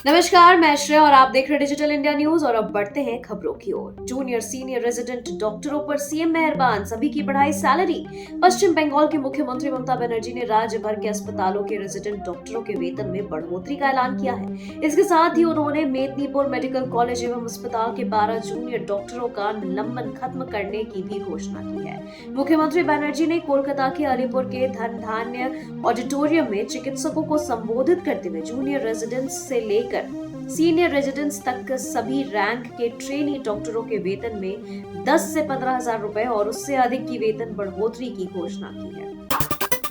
नमस्कार, मैं श्रेया और आप देख रहे हैं डिजिटल इंडिया न्यूज। और अब बढ़ते हैं खबरों की ओर। जूनियर सीनियर रेजिडेंट डॉक्टरों पर सीएम मेहरबान, सभी की बढ़ाई सैलरी। पश्चिम बंगाल की मुख्यमंत्री ममता बनर्जी ने राज्य भर के अस्पतालों के रेजिडेंट डॉक्टरों के वेतन में बढ़ोतरी का ऐलान किया है। इसके साथ ही उन्होंने मेदिनीपुर मेडिकल कॉलेज एवं अस्पताल के 12 जूनियर डॉक्टरों का निलंबन खत्म करने की भी घोषणा की है। मुख्यमंत्री बनर्जी ने कोलकाता के अलीपुर के धनधान्य ऑडिटोरियम में चिकित्सकों को संबोधित करते हुए जूनियर रेजिडेंट्स से लेकर सीनियर रेजिडेंट्स तक सभी रैंक के ट्रेनी डॉक्टरों के वेतन में 10 से 15,000 रुपए और उससे अधिक की वेतन बढ़ोतरी की घोषणा की है।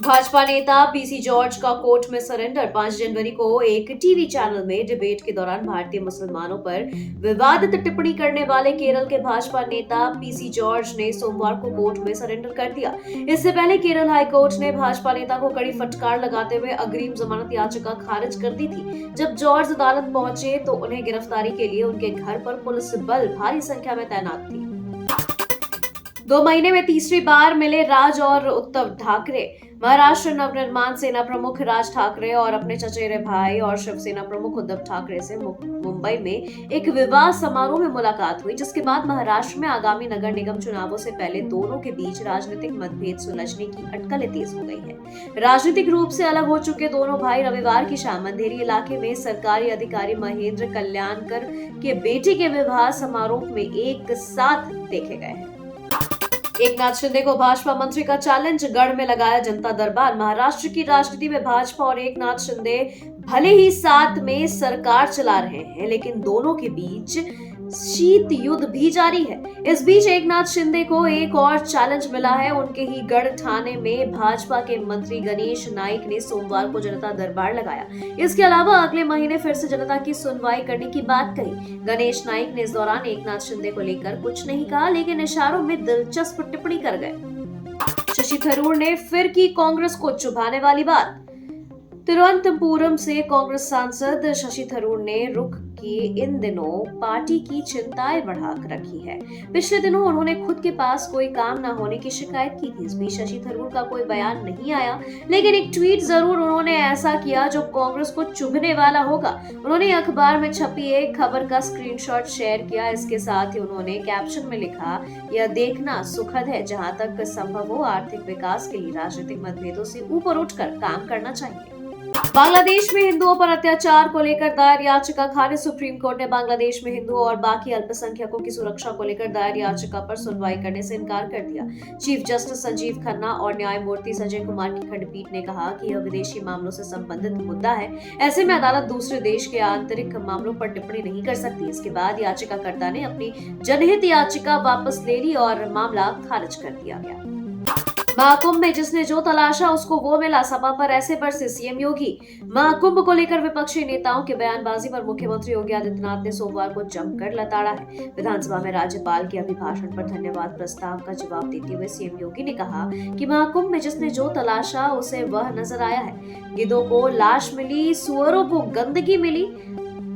भाजपा नेता पीसी जॉर्ज का कोर्ट में सरेंडर। 5 जनवरी को एक टीवी चैनल में डिबेट के दौरान भारतीय मुसलमानों पर विवादित टिप्पणी करने वाले केरल के भाजपा नेता पीसी जॉर्ज ने सोमवार को कोर्ट में सरेंडर कर दिया। इससे पहले केरल हाईकोर्ट ने भाजपा नेता को कड़ी फटकार लगाते हुए अग्रिम जमानत याचिका खारिज कर दी थी। जब जॉर्ज अदालत पहुंचे तो उन्हें गिरफ्तारी के लिए उनके घर पर पुलिस बल भारी संख्या में तैनात थी। 2 महीने में तीसरी बार मिले राज और उद्धव ठाकरे। महाराष्ट्र नवनिर्माण सेना प्रमुख राज ठाकरे और अपने चचेरे भाई और शिवसेना प्रमुख उद्धव ठाकरे से मुंबई में एक विवाह समारोह में मुलाकात हुई, जिसके बाद महाराष्ट्र में आगामी नगर निगम चुनावों से पहले दोनों के बीच राजनीतिक मतभेद सुलझने की अटकलें तेज हो गई है। राजनीतिक रूप से अलग हो चुके दोनों भाई रविवार की शाम अंधेरी इलाके में सरकारी अधिकारी महेंद्र कल्याणकर के बेटे के विवाह समारोह में एक साथ देखे गए हैं। एकनाथ शिंदे को भाजपा मंत्री का चैलेंज, गढ़ में लगाया जनता दरबार। महाराष्ट्र की राजनीति में भाजपा और एकनाथ शिंदे भले ही साथ में सरकार चला रहे हैं, लेकिन दोनों के बीच शीत युद्ध भी जारी है। इस बीच एकनाथ शिंदे को एक और चैलेंज मिला है। उनके ही गढ़ ठाणे में भाजपा के मंत्री गणेश नाइक ने सोमवार को जनता दरबार लगाया। इसके अलावा अगले महीने फिर से जनता की सुनवाई करने की बात कही। गणेश नाइक ने इस दौरान एकनाथ शिंदे को लेकर कुछ नहीं कहा, लेकिन इशारों में दिलचस्प टिप्पणी कर गए। शशि थरूर ने फिर की कांग्रेस को चुभाने वाली बात। तिरुवनंतपुरम से कांग्रेस सांसद शशि थरूर ने रुख की इन दिनों पार्टी की चिंताएं बढ़ा रखी है। पिछले दिनों उन्होंने खुद के पास कोई काम न होने की शिकायत की थी। इस बीच शशि थरूर का कोई बयान नहीं आया, लेकिन एक ट्वीट जरूर उन्होंने ऐसा किया जो कांग्रेस को चुभने वाला होगा। उन्होंने अखबार में छपी एक खबर का स्क्रीनशॉट शेयर किया। इसके साथ ही उन्होंने कैप्शन में लिखा, यह देखना सुखद है, जहां तक संभव हो आर्थिक विकास के लिए राजनीतिक मतभेदों से ऊपर उठकर काम करना चाहिए। बांग्लादेश में हिंदुओं पर अत्याचार को लेकर दायर याचिका खारिज। सुप्रीम कोर्ट ने बांग्लादेश में हिंदुओं और बाकी अल्पसंख्यकों की सुरक्षा को लेकर दायर याचिका पर सुनवाई करने से इनकार कर दिया। चीफ जस्टिस संजीव खन्ना और न्यायमूर्ति संजय कुमार की खंडपीठ ने कहा कि यह विदेशी मामलों से संबंधित मुद्दा है। ऐसे में अदालत दूसरे देश के आंतरिक मामलों पर टिप्पणी नहीं कर सकती। इसके बाद याचिकाकर्ता ने अपनी जनहित याचिका वापस ले ली और मामला खारिज कर दिया गया। महाकुंभ में जिसने जो तलाशा उसको वो मिला, सपा पर ऐसे बरसे सीएम योगी। महाकुंभ को लेकर विपक्षी नेताओं के बयानबाजी पर मुख्यमंत्री योगी आदित्यनाथ ने सोमवार को जमकर लताड़ा है। विधानसभा में राज्यपाल के अभिभाषण पर धन्यवाद प्रस्ताव का जवाब देते हुए सीएम योगी ने कहा कि महाकुंभ में जिसने जो तलाशा उसे वह नजर आया है। गिद्धों को लाश मिली, सुअरों को गंदगी मिली,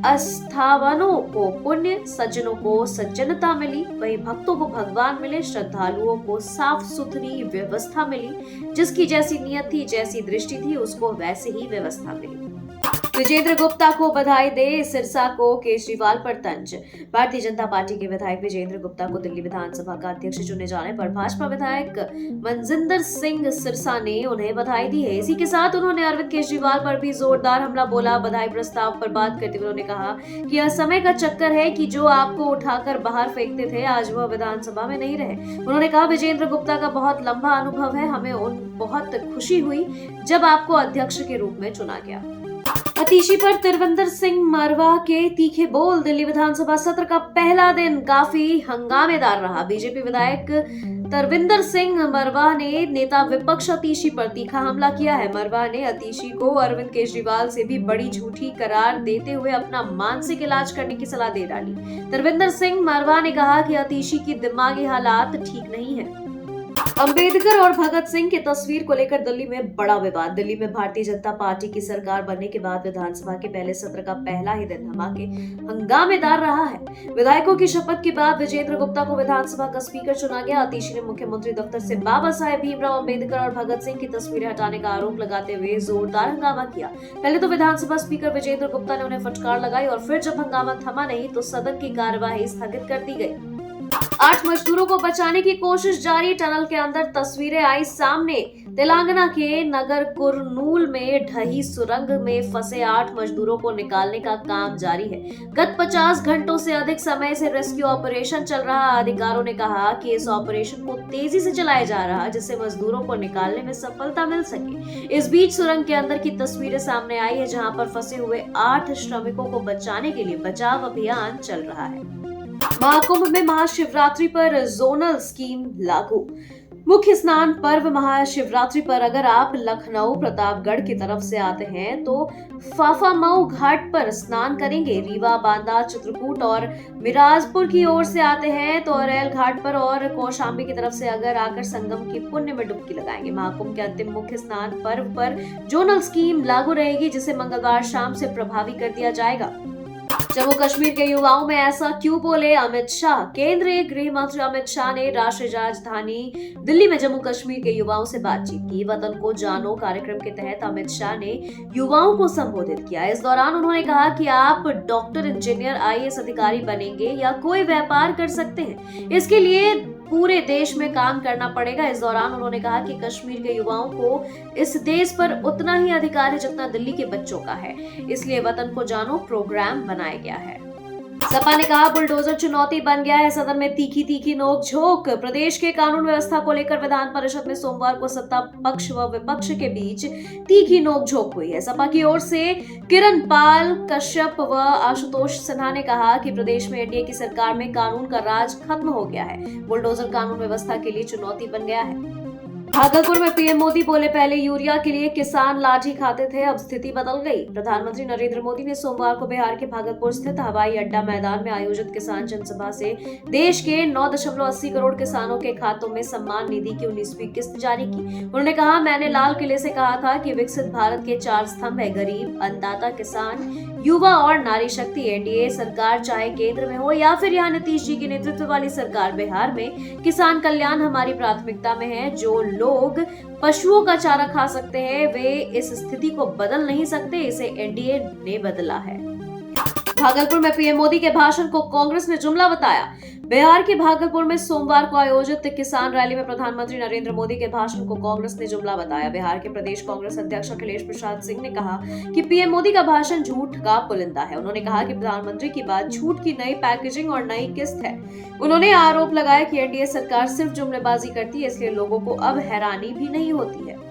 अस्थावनों को पुण्य, सज्जनों को सज्जनता मिली, वहीं भक्तों को भगवान मिले, श्रद्धालुओं को साफ सुथरी व्यवस्था मिली। जिसकी जैसी नियत थी, जैसी दृष्टि थी, उसको वैसे ही व्यवस्था मिली। विजेंद्र गुप्ता को बधाई दे, सिरसा को केजरीवाल पर तंज। भारतीय जनता पार्टी के विधायक विजेंद्र गुप्ता को दिल्ली विधानसभा का अध्यक्ष चुने जाने पर भाजपा विधायक मनजिंदर सिंह सिरसा ने उन्हें बधाई दी है। इसी के साथ उन्होंने अरविंद केजरीवाल पर भी जोरदार हमला बोला। बधाई प्रस्ताव पर बात करते हुए उन्होंने कहा कि यह समय का चक्कर है कि जो आपको उठाकर बाहर फेंकते थे, आज वह विधानसभा में नहीं रहे। उन्होंने कहा, विजेंद्र गुप्ता का बहुत लंबा अनुभव है, हमें बहुत खुशी हुई जब आपको अध्यक्ष के रूप में चुना गया। अतीशी पर तिरविंदर सिंह मरवा के तीखे बोल। दिल्ली विधानसभा सत्र का पहला दिन काफी हंगामेदार रहा। बीजेपी विधायक तरविंदर सिंह मरवा ने नेता विपक्ष अतीशी पर तीखा हमला किया है। मरवा ने अतीशी को अरविंद केजरीवाल से भी बड़ी झूठी करार देते हुए अपना मानसिक इलाज करने की सलाह दे डाली। तरविंदर सिंह मरवा ने कहा कि अतीशी की दिमागी हालात ठीक नहीं है। अंबेडकर और भगत सिंह की तस्वीर को लेकर दिल्ली में बड़ा विवाद। दिल्ली में भारतीय जनता पार्टी की सरकार बनने के बाद विधानसभा के पहले सत्र का पहला ही दिन हंगामेदार रहा है। विधायकों की शपथ के बाद विजेंद्र गुप्ता को विधानसभा का स्पीकर चुना गया। अतीशी ने मुख्यमंत्री दफ्तर से बाबा साहेब भीमराव अंबेडकर और भगत सिंह की तस्वीरें हटाने का आरोप लगाते हुए जोरदार हंगामा किया। पहले तो विधानसभा स्पीकर विजेंद्र गुप्ता ने उन्हें फटकार लगाई और फिर जब हंगामा थमा नहीं तो सदन की कार्यवाही स्थगित कर दी गई। 8 मजदूरों को बचाने की कोशिश जारी। टनल के अंदर तस्वीरें आई सामने। तेलंगाना के नगर कुरनूल में ढही सुरंग में फंसे 8 मजदूरों को निकालने का काम जारी है। गत 50 घंटों से अधिक समय से रेस्क्यू ऑपरेशन चल रहा। अधिकारियों ने कहा कि इस ऑपरेशन को तेजी से चलाया जा रहा है जिससे मजदूरों को निकालने में सफलता मिल सके। इस बीच सुरंग के अंदर की तस्वीरें सामने आई है जहां पर फंसे हुए 8 श्रमिकों को बचाने के लिए बचाव अभियान चल रहा है। महाकुंभ में महाशिवरात्रि पर जोनल स्कीम लागू। मुख्य स्नान पर्व महाशिवरात्रि पर अगर आप लखनऊ प्रतापगढ़ की तरफ से आते हैं तो फाफामऊ घाट पर स्नान करेंगे। रीवा, बांदा, चित्रकूट और मिराजपुर की ओर से आते हैं तो अरेल घाट पर और कौशाम्बी की तरफ से अगर आकर संगम की पुण्य में डुबकी लगाएंगे। महाकुंभ के अंतिम मुख्य स्नान पर्व पर जोनल स्कीम लागू रहेगी जिसे मंगलवार शाम से प्रभावी कर दिया जाएगा। जम्मू कश्मीर के युवाओं में ऐसा क्यों बोले अमित शाह। केंद्रीय गृह मंत्री अमित शाह ने राष्ट्रीय राजधानी दिल्ली में जम्मू कश्मीर के युवाओं से बातचीत की। वतन को जानो कार्यक्रम के तहत अमित शाह ने युवाओं को संबोधित किया। इस दौरान उन्होंने कहा कि आप डॉक्टर, इंजीनियर, IAS अधिकारी बनेंगे या कोई व्यापार कर सकते हैं, इसके लिए पूरे देश में काम करना पड़ेगा। इस दौरान उन्होंने कहा कि कश्मीर के युवाओं को इस देश पर उतना ही अधिकार है जितना दिल्ली के बच्चों का है, इसलिए वतन को जानो प्रोग्राम बनाया गया है। सपा ने कहा बुलडोजर चुनौती बन गया है। सदन में तीखी नोकझोंक। प्रदेश के कानून व्यवस्था को लेकर विधान परिषद में सोमवार को सत्ता पक्ष व विपक्ष के बीच तीखी नोकझोंक हुई है। सपा की ओर से किरण पाल कश्यप व आशुतोष सिन्हा ने कहा कि प्रदेश में एनडीए की सरकार में कानून का राज खत्म हो गया है। बुलडोजर कानून व्यवस्था के लिए चुनौती बन गया है। भागलपुर में पीएम मोदी बोले पहले यूरिया के लिए किसान लाठी खाते थे, अब स्थिति बदल गई। प्रधानमंत्री नरेंद्र मोदी ने सोमवार को बिहार के भागलपुर स्थित हवाई अड्डा मैदान में आयोजित किसान जनसभा से देश के 9.80 करोड़ किसानों के खातों में सम्मान निधि की 19वीं किस्त जारी की। उन्होंने कहा, मैंने लाल किले से कहा था कि विकसित भारत के 4 स्तंभ है गरीब, अन्नदाता, किसान, युवा और नारी शक्ति। एनडीए सरकार चाहे केंद्र में हो या फिर यहाँ नीतीश जी की नेतृत्व वाली सरकार, बिहार में किसान कल्याण हमारी प्राथमिकता में है। जो लोग पशुओं का चारा खा सकते हैं वे इस स्थिति को बदल नहीं सकते, इसे एनडीए ने बदला है। भागलपुर में पीएम मोदी के भाषण को कांग्रेस ने जुमला बताया। बिहार के भागलपुर में सोमवार को आयोजित किसान रैली में प्रधानमंत्री नरेंद्र मोदी के भाषण को कांग्रेस ने जुमला बताया। बिहार के प्रदेश कांग्रेस अध्यक्ष अखिलेश प्रसाद सिंह ने कहा कि पीएम मोदी का भाषण झूठ का पुलिंदा है। उन्होंने कहा कि प्रधानमंत्री की बात झूठ की नई पैकेजिंग और नई किस्त है। उन्होंने आरोप लगाया कि एनडीए सरकार सिर्फ जुमलेबाजी करती है, इसलिए लोगों को अब हैरानी भी नहीं होती है।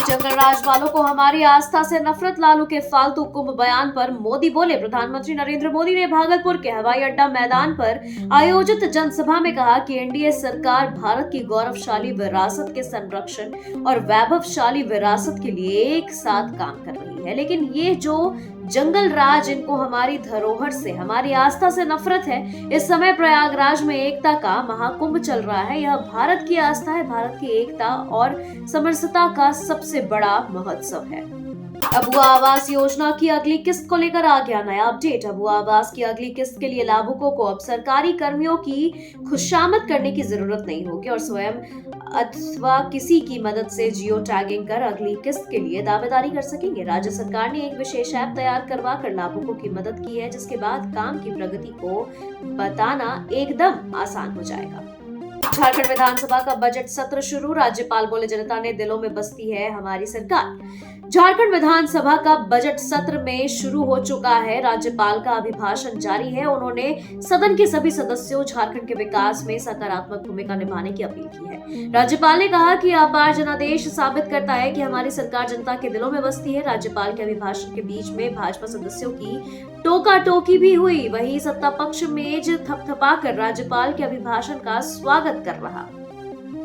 जंगल राज वालों को हमारी आस्था से नफरत। लालू के फालतू कुंभ बयान पर मोदी बोले। प्रधानमंत्री नरेंद्र मोदी ने भागलपुर के हवाई अड्डा मैदान पर आयोजित जनसभा में कहा कि एनडीए सरकार भारत की गौरवशाली विरासत के संरक्षण और वैभवशाली विरासत के लिए एक साथ काम कर रही है, लेकिन ये जो जंगल राज, इनको हमारी धरोहर से, हमारी आस्था से नफरत है। इस समय प्रयागराज में एकता का महाकुंभ चल रहा है। यह भारत की आस्था है, भारत की एकता और समरसता का सबसे बड़ा महोत्सव है। अबुआ आवास योजना की अगली किस्त को लेकर आ गया नया अपडेट। अबुआ आवास की अगली किस्त के लिए लाभुकों को अब सरकारी कर्मियों की खुशामद करने की जरूरत नहीं होगी और स्वयं अथवा किसी की मदद से जियो टैगिंग कर अगली किस्त के लिए दावेदारी कर सकेंगे। राज्य सरकार ने एक विशेष ऐप तैयार करवा कर लाभुकों की मदद की है, जिसके बाद काम की प्रगति को बताना एकदम आसान हो जाएगा। झारखंड विधानसभा का बजट सत्र शुरू। राज्यपाल बोले, जनता ने दिलों में बसती है हमारी सरकार। झारखंड विधानसभा का बजट सत्र में शुरू हो चुका है। राज्यपाल का अभिभाषण जारी है। उन्होंने सदन के सभी सदस्यों झारखंड के विकास में सकारात्मक भूमिका निभाने की अपील की है। राज्यपाल ने कहा कि अपार जनादेश साबित करता है कि हमारी सरकार जनता के दिलों में बसती है। राज्यपाल के अभिभाषण के बीच में भाजपा सदस्यों की टोका टोकी भी हुई। वहीं सत्ता पक्ष मेज थपथपाकर राज्यपाल के अभिभाषण का स्वागत कर रहा।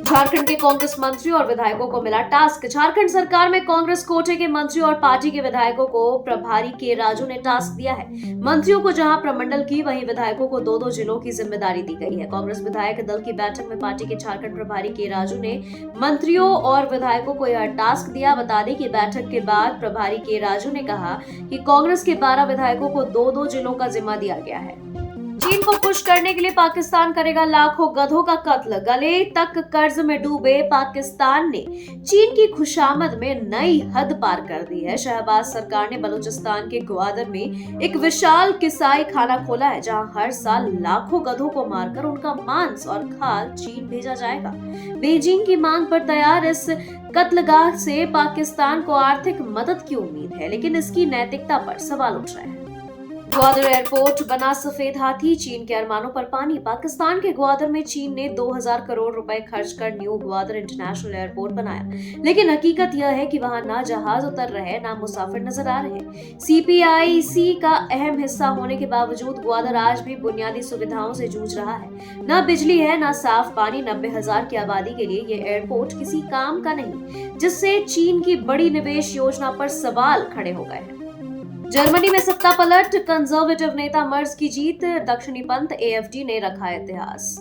झारखंड के कांग्रेस मंत्री और विधायकों को मिला टास्क। झारखंड सरकार में कांग्रेस कोटे के मंत्री और पार्टी के विधायकों को प्रभारी के राजू ने टास्क दिया है। मंत्रियों को जहां प्रमंडल की, वहीं विधायकों को दो जिलों की जिम्मेदारी दी गई है। कांग्रेस विधायक दल की बैठक में पार्टी के झारखंड प्रभारी के राजू ने मंत्रियों और विधायकों को यह टास्क दिया। बता दें कि बैठक के बाद प्रभारी के राजू ने कहा कि कांग्रेस के 12 विधायकों को दो जिलों का जिम्मा दिया गया है। चीन को खुश करने के लिए पाकिस्तान करेगा लाखों गधों का कत्ल। गले तक कर्ज में डूबे पाकिस्तान ने चीन की खुशामद में नई हद पार कर दी है। शहबाज सरकार ने बलूचिस्तान के ग्वादर में एक विशाल किसाई खाना खोला है, जहां हर साल लाखों गधों को मारकर उनका मांस और खाल चीन भेजा जाएगा। बीजिंग की मांग पर तैयार इस कत्लगाह से पाकिस्तान को आर्थिक मदद की उम्मीद है, लेकिन इसकी नैतिकता पर सवाल उठ रहे हैं। ग्वादर एयरपोर्ट बना सफेद हाथी, चीन के अरमानों पर पानी। पाकिस्तान के ग्वादर में चीन ने 2000 करोड़ रुपए खर्च कर न्यू ग्वादर इंटरनेशनल एयरपोर्ट बनाया, लेकिन हकीकत यह है कि वहां ना जहाज उतर रहे, ना मुसाफिर नजर आ रहे। CPIC का अहम हिस्सा होने के बावजूद ग्वादर आज भी बुनियादी सुविधाओं से जूझ रहा है। ना बिजली है, ना साफ पानी। 90,000 की आबादी के लिए ये एयरपोर्ट किसी काम का नहीं, जिससे चीन की बड़ी निवेश योजना पर सवाल खड़े हो गए हैं। जर्मनी में सत्ता पलट, कंजर्वेटिव नेता मर्ज की जीत। दक्षिणी पंथ AfD ने रखा इतिहास।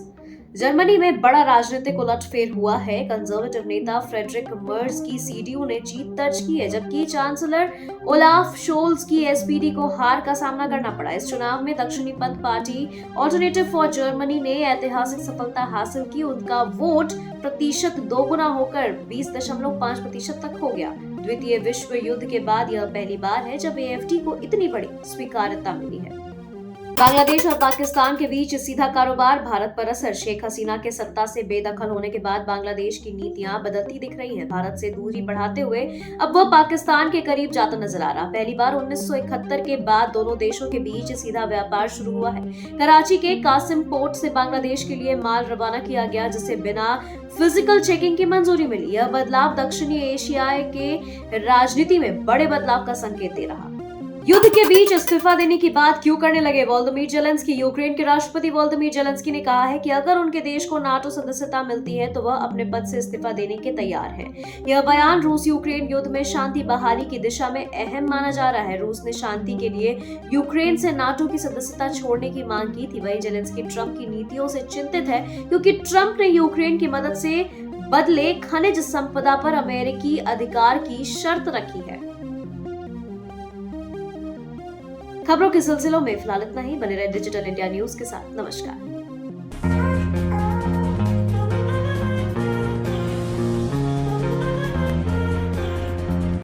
जर्मनी में बड़ा राजनीतिक उलटफेर हुआ है। कंजर्वेटिव नेता फ्रेडरिक मर्ज की CDU ने जीत दर्ज की है, जबकि चांसलर ओलाफ शोल्ज की SPD को हार का सामना करना पड़ा। इस चुनाव में दक्षिणी पंथ पार्टी ऑल्टरनेटिव फॉर जर्मनी ने ऐतिहासिक सफलता हासिल की। उनका वोट प्रतिशत दोगुना होकर 20.5% तक हो गया। द्वितीय विश्व युद्ध के बाद यह पहली बार है जब AfD को इतनी बड़ी स्वीकार्यता मिली है। बांग्लादेश और पाकिस्तान के बीच सीधा कारोबार, भारत पर असर। शेख हसीना के सत्ता से बेदखल होने के बाद बांग्लादेश की नीतियां बदलती दिख रही हैं। भारत से दूरी बढ़ाते हुए अब वह पाकिस्तान के करीब जाता नजर आ रहा। पहली बार 1971 के बाद दोनों देशों के बीच सीधा व्यापार शुरू हुआ है। कराची के कासिम पोर्ट से बांग्लादेश के लिए माल रवाना किया गया, जिसे बिना फिजिकल चेकिंग की मंजूरी मिली। यह बदलाव दक्षिणी एशिया के राजनीति में बड़े बदलाव का संकेत दे रहा। युद्ध के बीच इस्तीफा देने की बात क्यों करने लगे वोलोदिमीर जेलेंस्की? यूक्रेन के राष्ट्रपति वोलोदिमीर जेलेंस्की ने कहा है कि अगर उनके देश को नाटो सदस्यता मिलती है तो वह अपने पद से इस्तीफा देने के तैयार हैं। यह बयान रूस यूक्रेन युद्ध में शांति बहाली की दिशा में अहम माना जा रहा है। रूस ने शांति के लिए यूक्रेन से नाटो की सदस्यता छोड़ने की मांग की थी। वहीं जेलेंस्की ट्रंप की नीतियों से चिंतित है, क्योंकि ट्रंप ने यूक्रेन की मदद से बदले खनिज संपदा पर अमेरिकी अधिकार की शर्त रखी है। खबरों के सिलसिलों में फिलहाल इतना ही। बने रहे डिजिटल इंडिया न्यूज के साथ। नमस्कार।